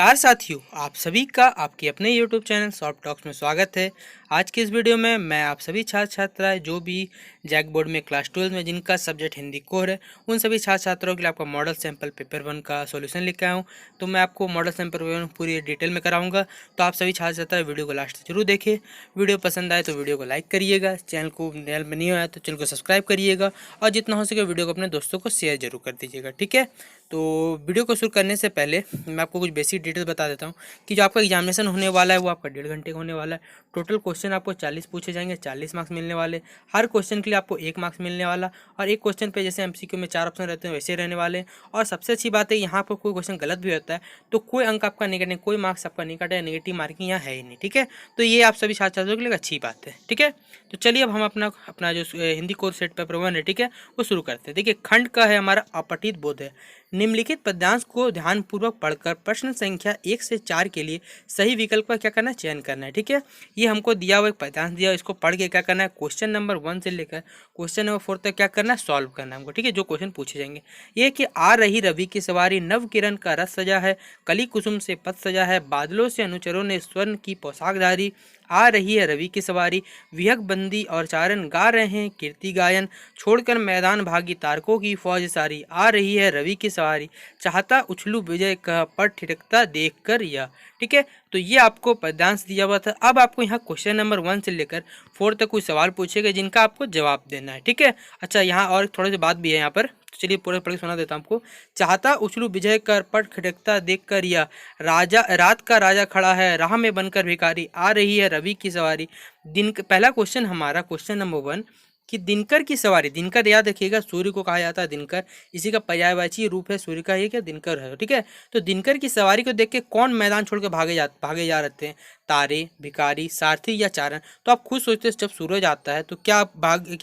नमस्कार साथियों, आप सभी का आपके अपने YouTube चैनल सॉफ्ट टॉक्स में स्वागत है। आज की इस वीडियो में मैं आप सभी छात्र छात्राएं जो भी जैक बोर्ड में क्लास 12 में जिनका सब्जेक्ट हिंदी कोर है, उन सभी छात्र छात्राओं के लिए आपका मॉडल सैंपल पेपर 1 का सॉल्यूशन लेकर आया हूँ। तो मैं आपको मॉडल सैंपल पेपर 1 पूरी डिटेल में कराऊंगा। तो आप सभी छात्र छात्रा वीडियो को लास्ट तक जरूर देखिए। वीडियो पसंद आए तो वीडियो को लाइक करिएगा, चैनल को नया नहीं हुआ है तो चैनल को सब्सक्राइब करिएगा और जितना हो सके वीडियो को अपने दोस्तों को शेयर जरूर कर दीजिएगा। ठीक है, तो वीडियो को शुरू करने से पहले मैं आपको कुछ बेसिक डिटेल बता देता हूँ कि जो आपका एग्जामिनेशन होने वाला है वो आपका 1.5 घंटे का होने वाला है। टोटल क्वेश्चन आपको 40 पूछे जाएंगे, 40 मार्क्स मिलने वाले। हर क्वेश्चन के लिए आपको 1 मार्क्स मिलने वाला और एक क्वेश्चन पे जैसे एमसीक्यू में 4 ऑप्शन रहते हैं वैसे रहने वाले। और सबसे अच्छी बात है, यहाँ पर कोई क्वेश्चन गलत भी होता है तो कोई अंक आपका नहीं कटेंगे, कोई मार्क्स आपका नहीं कटेगा, नेगेटिव मार्किंग यहाँ है ही नहीं। ठीक है, तो ये आप सभी छात्र छात्रों के लिए अच्छी बात है। ठीक है, तो चलिए अब हम अपना अपना जो हिंदी कोर्स सेट पेपर 1 है, ठीक है, वो शुरू करते हैं। देखिए, खंड का है हमारा अपठित बोध है। निम्नलिखित पद्यांश को ध्यानपूर्वक पढ़कर प्रश्न संख्या 1 से 4 के लिए सही विकल्प का क्या करना है, चयन करना है। ठीक है, ये हमको दिया हुआ एक पद्यांश दिया, इसको पढ़ के क्या करना है, क्वेश्चन नंबर 1 से लेकर क्वेश्चन नंबर 4 तक क्या करना है, सॉल्व करना है हमको। ठीक है, जो क्वेश्चन पूछे जाएंगे ये कि आ रही रवि की सवारी, नव किरण का रस सजा है, कली कुसुम से पथ सजा है, बादलों से अनुचरों ने स्वर्ण की पोशाक धारी, आ रही है रवि की सवारी, विहग बंदी और चारण गा रहे हैं कीर्ति गायन, छोड़कर मैदान भागी तारकों की फौज सारी, आ रही है रवि की सवारी, चाहता उछलू विजय का पर ठिठकता देख कर यह। ठीक है, तो ये आपको पद्यांश दिया हुआ था। अब आपको यहाँ क्वेश्चन नंबर 1 से लेकर 4 तक कुछ सवाल पूछे गए जिनका आपको जवाब देना है। ठीक है, अच्छा यहाँ और थोड़ी सी बात भी है यहाँ पर, तो चलिए पूरे पढ़ के सुना देता हूँ आपको। चाहता उछलू विजय कर पट खिटकता देख कर यह, राजा रात का राजा खड़ा है राह में बनकर भिखारी, आ रही है रवि की सवारी। दिन पहला क्वेश्चन हमारा क्वेश्चन नंबर 1 कि दिनकर की सवारी, दिनकर याद रखिएगा सूर्य को कहा जाता है दिनकर, इसी का पर्यायवाची रूप है सूर्य का, ये क्या दिनकर है। ठीक है, तो दिनकर की सवारी को देख के कौन मैदान छोड़ के भागे जा रहे हैं, तारे, भिखारी, सारथी या चारण। तो आप खुद सोचते हैं जब सूरज आता है तो क्या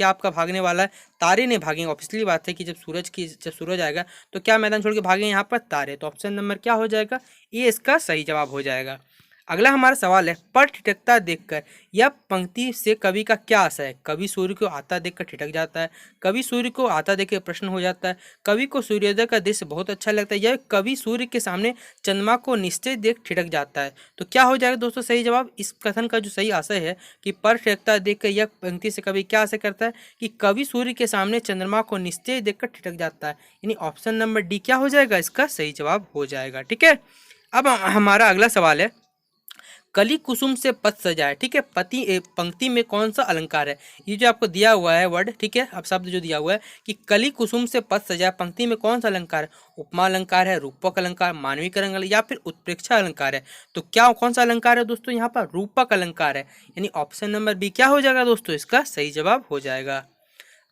आपका भागने वाला है, तारे नहीं भागेंगे। ऑब्वियसली बात है कि जब सूरज आएगा तो क्या मैदान छोड़ के भागेंगे, यहाँ पर तारे। तो ऑप्शन नंबर क्या हो जाएगा, ये इसका सही जवाब हो जाएगा। अगला हमारा सवाल है, पर ठिठकता देखकर, यह पंक्ति से कवि का क्या आशय है। कवि सूर्य को आता देखकर ठिठक जाता है, कवि सूर्य को आता देख के प्रश्न हो जाता है, कवि को सूर्योदय का दृश्य बहुत अच्छा लगता है, यह कवि सूर्य के सामने चंद्रमा को निश्चय देख ठिठक जाता है। तो क्या हो जाएगा दोस्तों सही जवाब। इस कथन का जो सही आशय है कि पर ठिठकता देखकर यह पंक्ति से कवि क्या आशय करता है कि कवि सूर्य के सामने चंद्रमा को निश्चय देखकर ठिठक जाता है, यानी ऑप्शन नंबर डी क्या हो जाएगा, इसका सही जवाब हो जाएगा। ठीक है, अब हमारा अगला सवाल है, कली कुसुम से पथ सजाए। ठीक है, पंक्ति में कौन सा अलंकार है, ये जो आपको दिया हुआ है वर्ड, ठीक है, अब शब्द जो दिया हुआ है कि कली कुसुम से पथ सजाए, पंक्ति में कौन सा अलंकार है, उपमा अलंकार है, रूपक अलंकार, मानवीकरण अलंकार या फिर उत्प्रेक्षा अलंकार है। तो क्या कौन सा अलंकार है दोस्तों, यहाँ पर रूपक अलंकार है, यानी ऑप्शन नंबर बी क्या हो जाएगा दोस्तों, इसका सही जवाब हो जाएगा।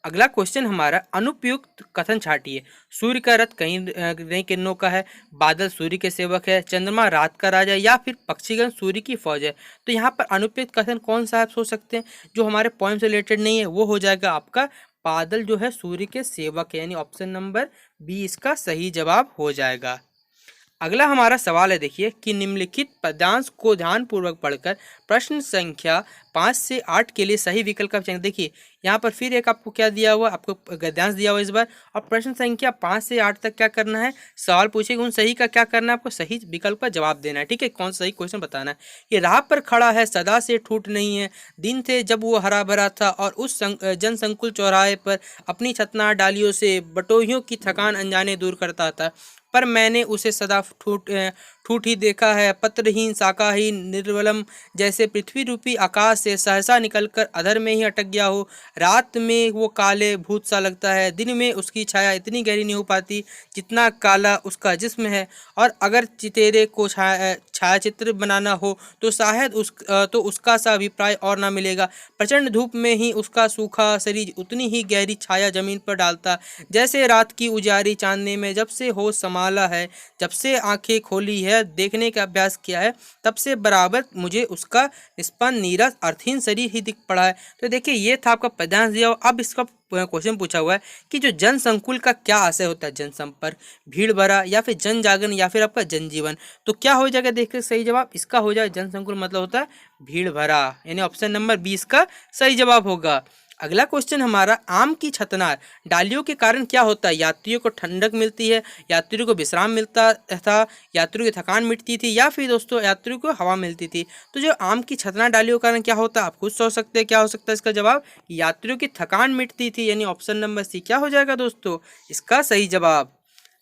अगला क्वेश्चन हमारा, अनुपयुक्त कथन छाटिए। सूर्य का रथ कहीं नई किरणों का है, बादल सूर्य के सेवक है, चंद्रमा रात का राजा या फिर पक्षीगण सूर्य की फौज है। तो यहाँ पर अनुपयुक्त कथन कौन सा आप सोच सकते हैं, जो हमारे पॉइंट से रिलेटेड नहीं है, वो हो जाएगा आपका बादल जो है सूर्य के सेवक है, यानी ऑप्शन नंबर बी इसका सही जवाब हो जाएगा। अगला हमारा सवाल है, देखिए कि निम्नलिखित पद्यांश को ध्यानपूर्वक पढ़कर प्रश्न संख्या 5 से 8 के लिए सही विकल्प का चयन। देखिए यहाँ पर फिर एक आपको क्या दिया हुआ, आपको गद्यांश दिया हुआ इस बार, और प्रश्न संख्या 5 से 8 तक क्या करना है, सवाल पूछेगा, उन सही का क्या करना है, आपको सही विकल्प का जवाब देना है। ठीक है, कौन सही क्वेश्चन बताना है। ये राह पर खड़ा है सदा से ठूठ नहीं है, दिन थे जब वो हरा भरा था और उस जनसंकुल चौराहे पर अपनी छतनार डालियों से बटोहियों की थकान अनजाने दूर करता था, पर मैंने उसे सदा ठूठ ही देखा है, पत्रहीन शाखाहीन निर्वलम, जैसे पृथ्वी रूपी आकाश से सहसा निकलकर अधर में ही अटक गया हो। रात में वो काले भूत सा लगता है, दिन में उसकी छाया इतनी गहरी नहीं हो पाती जितना काला उसका जिस्म है, और अगर चितेरे को छायाचित्र बनाना हो तो शायद उसका सा अभिप्राय और ना मिलेगा। प्रचंड धूप में ही उसका सूखा शरीर उतनी ही गहरी छाया जमीन पर डालता, जैसे रात की उजारी चांदने में जब से होश संभाला है, जब से आंखें खोली है, देखने का अभ्यास किया है, तब से बराबर मुझे उसका निष्पन्न नीरस अर्थहीन शरीर ही दिख पड़ा है। तो देखिए ये था आपका पद्यांश दिया। अब इसका क्वेश्चन पूछा हुआ है कि जो जन संकुल का क्या आशय होता है, जनसंपर्क, भीड़ भरा या फिर जन जागरण या फिर आपका जनजीवन। तो क्या हो जाएगा, देखिए सही जवाब इसका हो जाएगा जनसंकुल मतलब होता है भीड़ भरा, यानी ऑप्शन नंबर 20 का सही जवाब होगा। अगला क्वेश्चन हमारा, आम की छतनार डालियों के कारण क्या होता है? यात्रियों को ठंडक मिलती है, यात्रियों को विश्राम मिलता था, यात्रियों की थकान मिटती थी, या फिर दोस्तों यात्रियों को हवा मिलती थी। तो जो आम की छतनार डालियों के कारण क्या होता है, आप खुद सोच सकते हैं क्या हो सकता है इसका जवाब। यात्रियों की थकान मिटती थी, यानी ऑप्शन नंबर सी क्या हो जाएगा दोस्तों, इसका सही जवाब।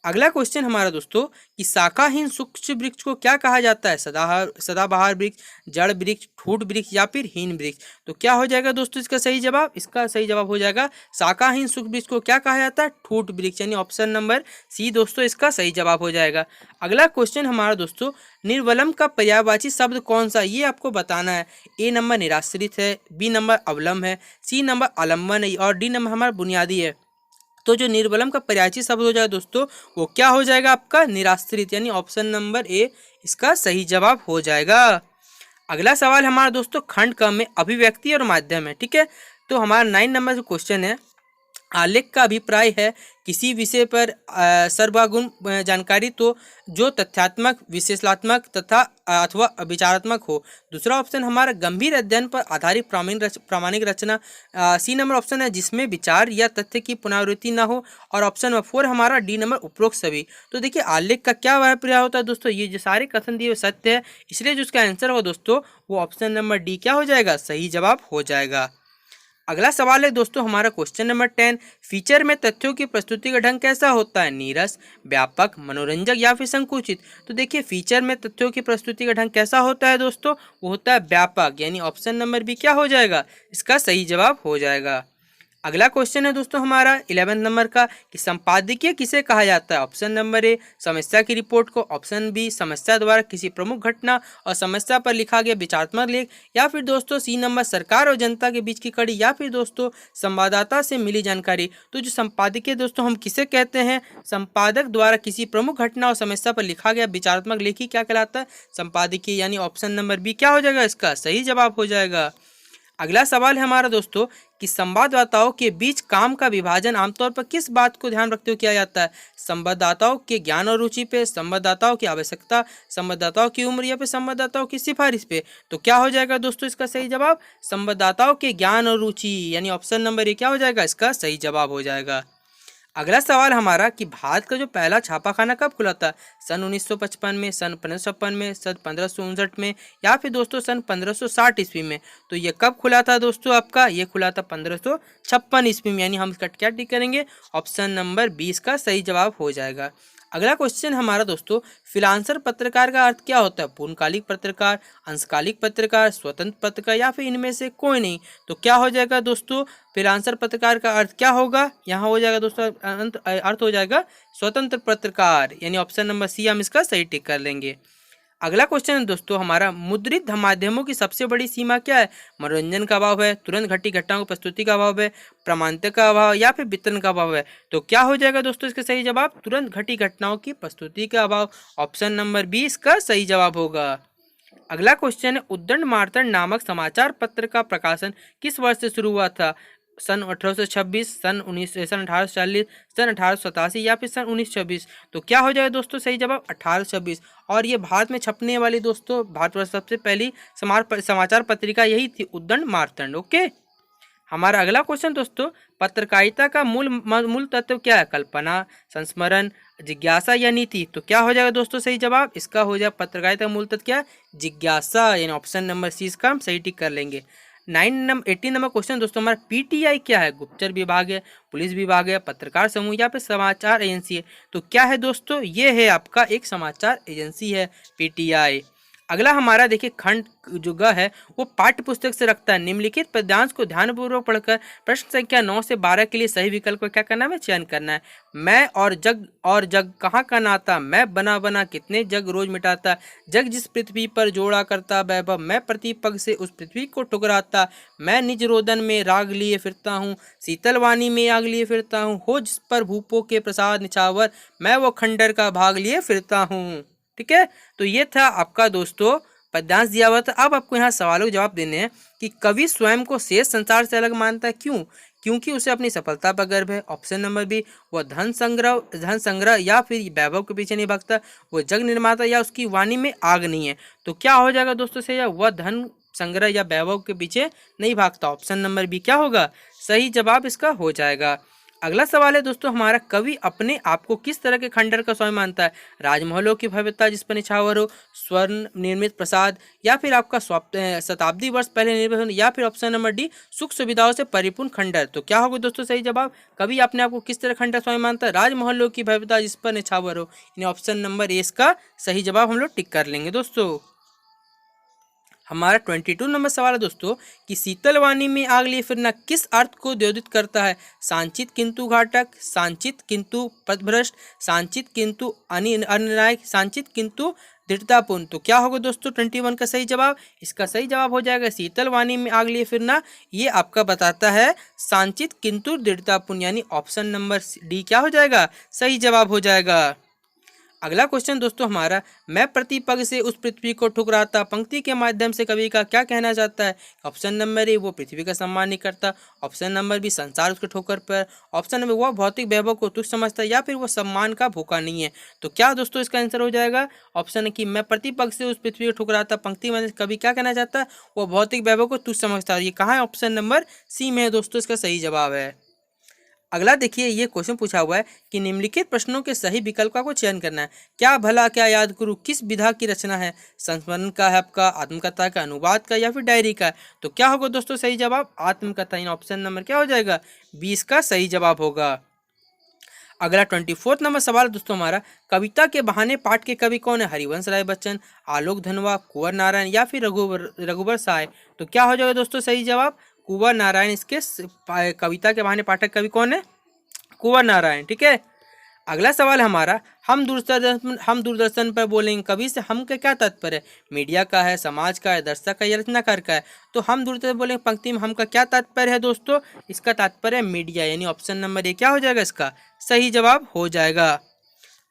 अगला क्वेश्चन हमारा दोस्तों, कि शाखाहीन सूक्ष्म वृक्ष को क्या कहा जाता है? सदाबहार वृक्ष, जड़ वृक्ष, ठूट वृक्ष, या फिर हीन वृक्ष। तो क्या हो जाएगा दोस्तों इसका सही जवाब? इसका सही जवाब हो जाएगा शाखाहीन सूक्ष्म वृक्ष को क्या कहा जाता है? ठूट वृक्ष, यानी ऑप्शन नंबर सी दोस्तों इसका सही जवाब हो जाएगा। अगला क्वेश्चन हमारा दोस्तों, निर्वलम का पर्यायवाची शब्द कौन सा, ये आपको बताना है। ए नंबर निराश्रित है, बी नंबर अवलंब है, सी नंबर आलम्बन है, और डी नंबर हमारा बुनियादी है। तो जो निर्बलम का पर्यायवाची शब्द हो जाएगा दोस्तों, वो क्या हो जाएगा आपका? निराश्रित, यानी ऑप्शन नंबर ए इसका सही जवाब हो जाएगा। अगला सवाल हमारा दोस्तों, खंड क में अभिव्यक्ति और माध्यम है, ठीक है। तो हमारा 9 नंबर जो क्वेश्चन है, आलेख का अभिप्राय है किसी विषय पर सर्वगुण जानकारी, तो जो तथ्यात्मक, विश्लेषणात्मक तथा अथवा विचारात्मक हो। दूसरा ऑप्शन हमारा, गंभीर अध्ययन पर आधारित प्रामाणिक रचना। सी नंबर ऑप्शन है जिसमें विचार या तथ्य की पुनरावृत्ति ना हो। और ऑप्शन नंबर 4 हमारा डी नंबर उपरोक्त सभी। तो देखिए आलेख का क्या अभिप्राय होता है दोस्तों, ये जो सारे कथन दिए सत्य है, इसलिए जो उसका आंसर होगा दोस्तों वो ऑप्शन नंबर डी क्या हो जाएगा? सही जवाब हो जाएगा। अगला सवाल है दोस्तों हमारा क्वेश्चन नंबर 10, फीचर में तथ्यों की प्रस्तुति का ढंग कैसा होता है? नीरस, व्यापक, मनोरंजक, या फिर संकुचित। तो देखिए फीचर में तथ्यों की प्रस्तुति का ढंग कैसा होता है दोस्तों, वो होता है व्यापक, यानी ऑप्शन नंबर बी क्या हो जाएगा? इसका सही जवाब हो जाएगा। अगला क्वेश्चन है दोस्तों हमारा 11 नंबर का, कि संपादकीय किसे कहा जाता है? ऑप्शन नंबर ए समस्या की रिपोर्ट को, ऑप्शन बी समस्या द्वारा किसी प्रमुख घटना और समस्या पर लिखा गया विचारात्मक लेख, या फिर दोस्तों सी नंबर सरकार और जनता के बीच की कड़ी, या फिर दोस्तों संवाददाता से मिली जानकारी। तो जो संपादकीय दोस्तों हम किसे कहते हैं? संपादक द्वारा किसी प्रमुख घटना और समस्या पर लिखा गया विचारात्मक लेख ही क्या कहलाता है? संपादकीय, यानी ऑप्शन नंबर बी क्या हो जाएगा? इसका सही जवाब हो जाएगा। अगला सवाल है हमारा दोस्तों, कि संवाददाताओं के बीच काम का विभाजन आमतौर पर किस बात को ध्यान रखते हुए किया जाता है? संवाददाताओं के ज्ञान और रुचि पे, संवाददाताओं की आवश्यकता, संवाददाताओं की उम्र, या फिर संवाददाताओं की सिफारिश पे। तो क्या हो जाएगा दोस्तों इसका सही जवाब? संवाददाताओं के ज्ञान और रुचि, यानी ऑप्शन नंबर ए क्या हो जाएगा? इसका सही जवाब हो जाएगा। अगला सवाल हमारा, कि भारत का जो पहला छापाखाना कब खुला था? सन 1955 में, सन 1556 में, सन 1559 में, या फिर दोस्तों सन 1560 ईस्वी में। तो ये कब खुला था दोस्तों आपका? ये खुला था 1556 ईस्वी में, यानी हम इसका क्या टिक करेंगे? ऑप्शन नंबर 20 का सही जवाब हो जाएगा। अगला क्वेश्चन हमारा दोस्तों, फ्रीलांसर पत्रकार का अर्थ क्या होता है? पूर्णकालिक पत्रकार, अंशकालिक पत्रकार, स्वतंत्र पत्रकार, या फिर इनमें से कोई नहीं। तो क्या हो जाएगा दोस्तों फ्रीलांसर पत्रकार का अर्थ क्या होगा? यहाँ हो जाएगा दोस्तों अर्थ हो जाएगा स्वतंत्र पत्रकार, यानी ऑप्शन नंबर सी हम इसका सही टिक कर लेंगे। अगला क्वेश्चन है दोस्तों हमारा, मुद्रित माध्यमों की सबसे बड़ी सीमा क्या है? मनोरंजन का अभाव है, तुरंत घटी घटनाओं की प्रस्तुति का अभाव है, प्रमाणिकता का अभाव, या फिर वितरण का अभाव है। तो क्या हो जाएगा दोस्तों इसका सही जवाब? तुरंत घटी घटनाओं की प्रस्तुति का अभाव, ऑप्शन नंबर 20 का सही जवाब होगा। अगला क्वेश्चन है, उद्दंड मार्तंड नामक समाचार पत्र का प्रकाशन किस वर्ष से शुरू हुआ था? सन 1826, सन 1840, सन 1887, या फिर सन 1926। तो क्या हो जाएगा दोस्तों सही जवाब? 1826। और ये भारत में छपने वाली दोस्तों भारतवर्ष सबसे पहली समाचार पत्रिका यही थी, उद्दंड मार्तंड। ओके, हमारा अगला क्वेश्चन दोस्तों, पत्रकारिता का मूल तत्व क्या है? कल्पना, संस्मरण, जिज्ञासा, या नीति। तो क्या हो जाएगा दोस्तों सही जवाब? इसका हो जाएगा पत्रकारिता का मूल तत्व क्या है? जिज्ञासा, यानी ऑप्शन नंबर सी इसका हम सही टिक कर लेंगे। 18 नंबर क्वेश्चन दोस्तों हमारा, पीटीआई क्या है? गुप्तचर विभाग है, पुलिस विभाग है, पत्रकार समूह, या फिर समाचार एजेंसी है। तो क्या है दोस्तों? ये है आपका एक समाचार एजेंसी है पीटीआई। अगला हमारा देखिए खंड जो ग है वो पाठ्य पुस्तक से रखता है। निम्नलिखित पद्यांश को ध्यानपूर्वक पढ़कर प्रश्न संख्या 9 से 12 के लिए सही विकल्प को क्या करना है? चयन करना है। मैं और जग कहाँ का नाता, मैं बना बना कितने जग रोज मिटाता, जग जिस पृथ्वी पर जोड़ा करता वैभव, मैं प्रति पग से उस पृथ्वी को ठुकराता, मैं निज रोदन में राग लिए फिरता हूँ, शीतल वाणी में आग लिए फिरता हूँ, हो जिस पर भूपों के प्रसाद निछावर, मैं वो खंडर का भाग लिए फिरता हूँ। ठीक है, तो ये था आपका दोस्तों पद्यांश दिया हुआ था। अब आपको यहाँ सवालों के जवाब देने हैं कि कवि स्वयं को शेष संसार से अलग मानता है, क्यों? क्योंकि उसे अपनी सफलता पर गर्व है। ऑप्शन नंबर बी, वह धन संग्रह या फिर वैभव के पीछे नहीं भागता, वो जग निर्माता, या उसकी वाणी में आग नहीं है। तो क्या हो जाएगा दोस्तों से? वह धन संग्रह या वैभव के पीछे नहीं भागता, ऑप्शन नंबर बी क्या होगा? सही जवाब इसका हो जाएगा। अगला सवाल है दोस्तों हमारा, कवि अपने आप को किस तरह के खंडहर का स्वामी मानता है? राजमहलों की भव्यता जिस पर निछावर हो, स्वर्ण निर्मित प्रसाद, या फिर आपका शताब्दी वर्ष पहले निर्मित हो, या फिर ऑप्शन नंबर डी सुख सुविधाओं से परिपूर्ण खंडहर। तो क्या होगा दोस्तों सही जवाब? कवि अपने आप को किस तरह खंडहर स्वामी मानता है? राजमहलों की भव्यता जिस पर निछावर हो, यानी ऑप्शन नंबर ए इसका सही जवाब हम लोग टिक कर लेंगे दोस्तों। हमारा 22 नंबर सवाल है दोस्तों कि शीतल वाणी में आग लिए फिरना किस अर्थ को द्योतित करता है? सांचित किंतु घातक, सांचित किंतु पथभ्रष्ट, सांचित किंतु अनिर्णायक, सांचित किंतु दृढ़तापूर्ण। तो क्या होगा दोस्तों 21 का सही जवाब? इसका सही जवाब हो जाएगा शीतल वाणी में आग लिए फिरना, ये आपका बताता है सांचित किंतु दृढ़तापूर्ण, यानी ऑप्शन नंबर डी क्या हो जाएगा? सही जवाब हो जाएगा। अगला क्वेश्चन दोस्तों हमारा, मैं प्रतिपग से उस पृथ्वी को ठुकराता पंक्ति के माध्यम से कवि का क्या कहना चाहता है? ऑप्शन नंबर ए वो पृथ्वी का सम्मान नहीं करता, ऑप्शन नंबर बी संसार उसके ठोकर पर, ऑप्शन नंबर वह भौतिक वैभव को तुच्छ समझता है, या फिर वो सम्मान का भूखा नहीं है। तो क्या दोस्तों इसका आंसर हो जाएगा? ऑप्शन है कि मैं प्रतिपग से उस पृथ्वी को ठुकराता पंक्ति में कवि क्या कहना चाहता है? वो भौतिक वैभव को तुच्छ समझता है। ये कहाँ है? ऑप्शन नंबर सी में है दोस्तों, इसका सही जवाब है। अगला देखिए, ये क्वेश्चन पूछा हुआ है कि निम्नलिखित प्रश्नों के सही विकल्प का चयन करना है। क्या भला क्या याद करूं किस विधा की रचना है? संस्मरण का है आपका, आत्मकथा का, अनुवाद का, या फिर डायरी का? तो क्या होगा दोस्तों सही जवाब? आत्मकथा, इन ऑप्शन नंबर क्या हो जाएगा? 20 का सही जवाब होगा। अगला 24 नंबर सवाल दोस्तों हमारा, कविता के बहाने पाठ के कवि कौन है? हरिवंश राय बच्चन, आलोक धनवा, कुंवर नारायण, या फिर रघुवर साय। तो क्या हो जाएगा दोस्तों सही जवाब? कुंवर नारायण इसके कविता के बहाने पाठक कवि कौन है? कुंवर नारायण। ठीक है। अगला सवाल है हमारा, हम दूरदर्शन पर बोलेंगे कवि से हम का क्या तात्पर्य है? मीडिया का है, समाज का है, दर्शक का, या रचनाकार का है? तो हम दूरदर्शन बोलेंगे पंक्ति में हम का क्या तात्पर्य है दोस्तों? इसका तात्पर्य है मीडिया, यानी ऑप्शन नंबर ए क्या हो जाएगा? इसका सही जवाब हो जाएगा।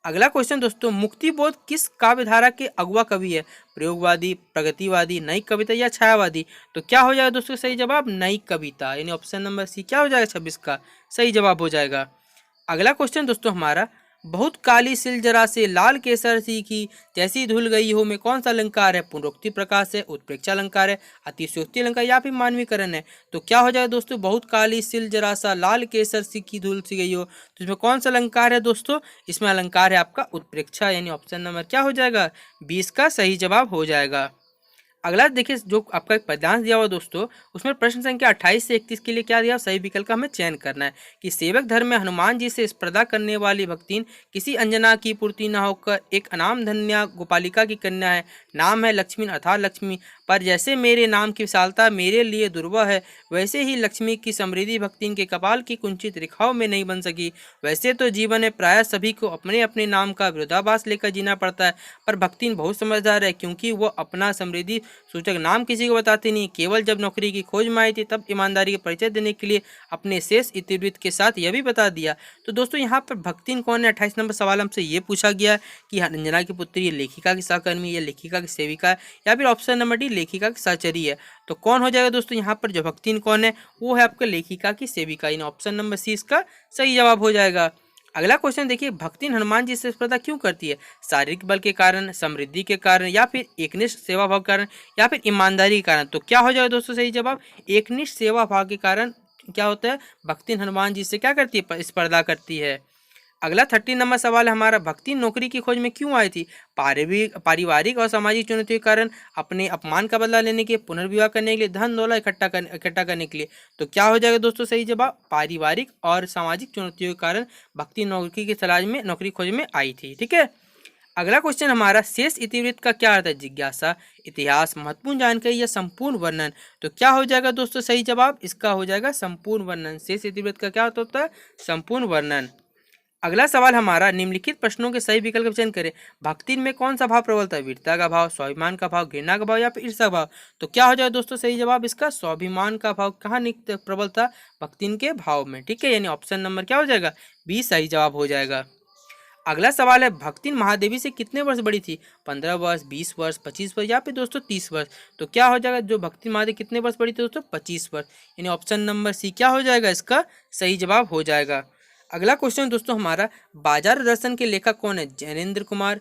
अगला क्वेश्चन दोस्तों, मुक्तिबोध किस काव्यधारा के अगुआ कवि है? प्रयोगवादी, प्रगतिवादी, नई कविता, या छायावादी? तो क्या हो जाएगा दोस्तों सही जवाब? नई कविता, यानी ऑप्शन नंबर सी क्या हो जाएगा? 26 का सही जवाब हो जाएगा। अगला क्वेश्चन दोस्तों हमारा, बहुत काली सिल जरा से लाल केसर सीखी जैसी धुल गई हो में कौन सा अलंकार है? पुनरुक्ति प्रकाश है, उत्प्रेक्षा अलंकार है, अतिशयोक्ति अलंकार, या फिर मानवीकरण है? तो क्या हो जाएगा दोस्तों? बहुत काली सिल जरा सा लाल केसर सीखी धुल सी गई हो, तो इसमें कौन सा अलंकार है दोस्तों? इसमें अलंकार है आपका उत्प्रेक्षा, यानी ऑप्शन नंबर क्या हो जाएगा? 20 का सही जवाब हो जाएगा। अगला देखिए, जो आपका एक पद्यांश दिया हुआ दोस्तों, उसमें प्रश्न संख्या 28 से 31 के लिए क्या दिया? सही विकल्प का हमें चयन करना है कि सेवक धर्म में हनुमान जी से स्पर्धा करने वाली भक्तिन किसी अंजना की पूर्ति न होकर एक अनाम धन्या गोपालिका की कन्या है। नाम है लक्ष्मी अर्थात लक्ष्मी, पर जैसे मेरे नाम की विशालता मेरे लिए दुर्लभ है, वैसे ही लक्ष्मी की समृद्धि भक्तिन के कपाल की कुंचित रेखाओं में नहीं बन सकी। वैसे तो जीवन में प्राय सभी को अपने अपने नाम का विरोधाभास लेकर जीना पड़ता है, पर भक्तिन बहुत समझदार है, क्योंकि वो अपना समृद्धि सूचक नाम किसी को बताती नहीं। केवल जब नौकरी की खोज में आई थी तब ईमानदारी का परिचय देने के लिए अपने शेष इतिवृत्त के साथ यह भी बता दिया। तो दोस्तों यहाँ पर भक्तिन कौन है? 28 नंबर सवाल हमसे ये पूछा गया कि अंजना की पुत्री लेखिका की सहकर्मी, या लेखिका की सेविका है, या फिर ऑप्शन नंबर डी लेखिका की सहचरी है? तो कौन हो जाएगा दोस्तों यहाँ पर जो भक्तिन कौन है? वो है आपका लेखिका की सेविका, इन ऑप्शन नंबर सी इसका सही जवाब हो जाएगा। अगला क्वेश्चन देखिए, भक्तिन हनुमान जी से स्पर्धा क्यों करती है? शारीरिक बल के कारण, समृद्धि के कारण, या फिर एकनिष्ठ सेवा भाव के कारण, या फिर ईमानदारी के कारण? तो क्या हो जाएगा दोस्तों सही जवाब? एकनिष्ठ सेवा भाव के कारण क्या होता है? भक्तिन हनुमान जी से क्या करती है? स्पर्धा करती है। अगला 30 नंबर सवाल है हमारा, भक्ति नौकरी की खोज में क्यों आई थी? पारिवारिक और सामाजिक चुनौतियों के कारण, अपने अपमान का बदला लेने के, पुनर्विवाह करने के लिए, धन दौलत इकट्ठा करने के लिए? तो क्या हो जाएगा दोस्तों सही जवाब? पारिवारिक और सामाजिक चुनौतियों के कारण भक्ति नौकरी की तलाश में, नौकरी खोज में आई थी। ठीक है। अगला क्वेश्चन हमारा, शेष इतिवृत्त का क्या अर्थ है? जिज्ञासा, इतिहास, महत्वपूर्ण जानकारी, या संपूर्ण वर्णन? तो क्या हो जाएगा दोस्तों सही जवाब? इसका हो जाएगा संपूर्ण वर्णन। शेष इतिवृत्त का क्या अर्थ होता है? संपूर्ण वर्णन। अगला सवाल हमारा, निम्नलिखित प्रश्नों के सही विकल्प का चयन करें। भक्ति में कौन सा भाव प्रबल था? वीरता का भाव, स्वाभिमान का भाव, घृणा का भाव, या फिर ईर्ष्या का भाव? तो क्या हो जाएगा दोस्तों सही जवाब? इसका स्वाभिमान का भाव कहाँ प्रबल था? भक्ति के भाव में। ठीक है, यानी ऑप्शन नंबर क्या हो जाएगा? 20 सही जवाब हो जाएगा। अगला सवाल है, भक्तिन महादेवी से कितने वर्ष बड़ी थी? 15 वर्ष, 20 वर्ष, 25 वर्ष, या फिर दोस्तों 30 वर्ष? तो क्या हो जाएगा? जो भक्तिन महादेवी कितने वर्ष बड़ी थी दोस्तों? 25 वर्ष, यानी ऑप्शन नंबर सी क्या हो जाएगा? इसका सही जवाब हो जाएगा। अगला क्वेश्चन दोस्तों हमारा, बाजार दर्शन के लेखक कौन है? जैनेन्द्र कुमार,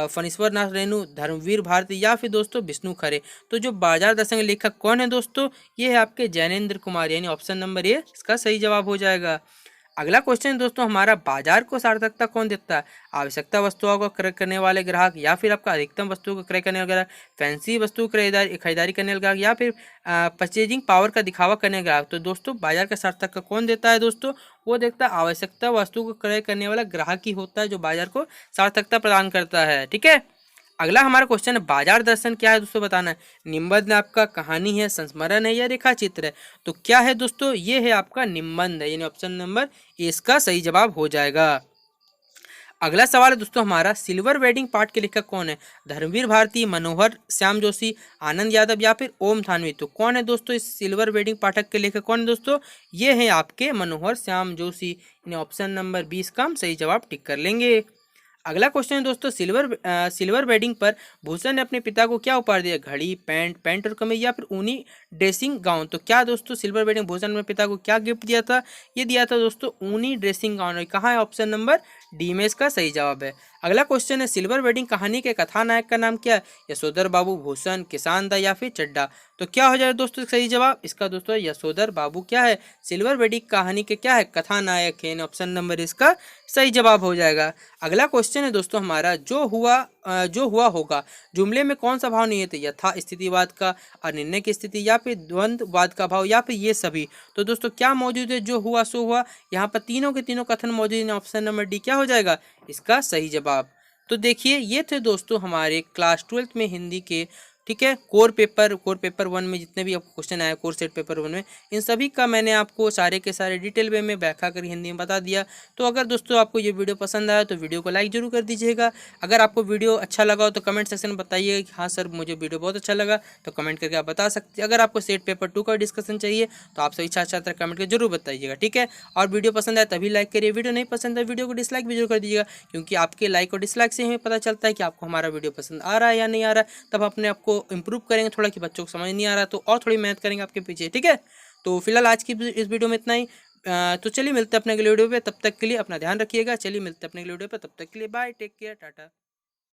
फणीश्वर नाथ रेणु, धर्मवीर भारती या फिर दोस्तों विष्णु खरे। तो जो बाजार दर्शन के लेखक कौन है दोस्तों, ये है आपके जैनेन्द्र कुमार, यानी ऑप्शन नंबर ए इसका सही जवाब हो जाएगा। अगला क्वेश्चन दोस्तों हमारा, बाजार को सार्थकता कौन देता है? आवश्यकता वस्तुओं को क्रय करने वाले ग्राहक, या फिर आपका अधिकतम वस्तु को क्रय करने वाले ग्राहक, फैंसी वस्तु खरीदारी करने वाले ग्राहक, या फिर परचेजिंग पावर का दिखावा करने वाले ग्राहक। तो दोस्तों बाजार का सार्थकता कौन देता है दोस्तों? वो देखता है आवश्यकता वस्तु को क्रय करने वाला ग्राहक ही होता है जो बाजार को सार्थकता प्रदान करता है। ठीक है। अगला हमारा क्वेश्चन है, बाजार दर्शन क्या है दोस्तों बताना है। निबंध आपका, कहानी है, संस्मरण है या रेखा चित्र है? तो क्या है दोस्तों, ये है आपका निबंध है, यानी ऑप्शन नंबर ए इसका सही जवाब हो जाएगा। अगला सवाल है दोस्तों हमारा, सिल्वर वेडिंग पार्ट के लेखक कौन है? धर्मवीर भारती, मनोहर श्याम जोशी, आनंद यादव या फिर ओम थानवी। तो कौन है दोस्तों इस सिल्वर वेडिंग पाठक के लेखक कौन है दोस्तों? ये है आपके मनोहर श्याम जोशी, यानी ऑप्शन नंबर 20 का हम सही जवाब टिक कर लेंगे। अगला क्वेश्चन है दोस्तों, सिल्वर वेडिंग पर भूषण ने अपने पिता को क्या उपहार दिया? घड़ी, पैंट और कमीज या फिर ऊनी ड्रेसिंग गाउन। तो क्या दोस्तों सिल्वर वेडिंग भूषण ने पिता को क्या गिफ्ट दिया था? ये दिया था दोस्तों ऊनी ड्रेसिंग गाउन। कहाँ है? ऑप्शन नंबर डी में इसका सही जवाब है। अगला क्वेश्चन है, सिल्वर वेडिंग कहानी के कथानायक का नाम क्या है? यशोधर बाबू, भूषण, किसान दा या फिर चड्डा। तो क्या हो जाए दोस्तों सही जवाब इसका? दोस्तों यशोधर बाबू क्या है, सिल्वर वेडिंग कहानी के क्या है, कथानायक है। ऑप्शन नंबर इसका सही जवाब हो जाएगा। अगला क्वेश्चन है दोस्तों हमारा, जो हुआ होगा जुमले में कौन सा भाव नहीं है? यथा स्थितिवाद का, अनिर्णय की स्थिति या फिर द्वंद्ववाद का भाव या फिर ये सभी। तो दोस्तों क्या मौजूद है? जो हुआ सो हुआ। यहाँ पर तीनों के तीनों कथन मौजूद है। ऑप्शन नंबर डी क्या हो जाएगा इसका सही जवाब। तो देखिए ये थे दोस्तों हमारे क्लास 12th में हिंदी के, ठीक है, कोर पेपर 1 में जितने भी आपको क्वेश्चन आए कोर सेट पेपर 1 में, इन सभी का मैंने आपको सारे के सारे डिटेल वे में व्याख्या कर हिंदी में बता दिया। तो अगर दोस्तों आपको ये वीडियो पसंद आया तो वीडियो को लाइक जरूर कर दीजिएगा। अगर आपको वीडियो अच्छा लगा हो तो कमेंट सेक्शन में बताइए कि हाँ सर मुझे वीडियो बहुत अच्छा लगा, तो कमेंट करके आप बता सकते हैं। अगर आपको सेट पेपर 2 का डिस्कशन चाहिए तो आप सभी छात्र छात्रा कमेंट कर जरूर बताइएगा। ठीक है, और वीडियो पसंद आए तभी लाइक करिए, वीडियो नहीं पसंद है वीडियो को डिसलाइक भी जरूर कर दीजिएगा, क्योंकि आपके लाइक और डिसलाइक से हमें पता चलता है कि आपको हमारा वीडियो पसंद आ रहा है या नहीं आ रहा है। तब अपने आपको इंप्रूव करेंगे थोड़ा कि बच्चों को समझ नहीं आ रहा तो और थोड़ी मेहनत करेंगे आपके पीछे। ठीक है, तो फिलहाल आज की इस वीडियो में इतना ही। तो चलिए मिलते हैं अपने अगले वीडियो पे, तब तक के लिए अपना ध्यान रखिएगा। चलिए मिलते हैं अपने अगले वीडियो पे, तब तक के लिए बाय, टेक केयर, टाटा।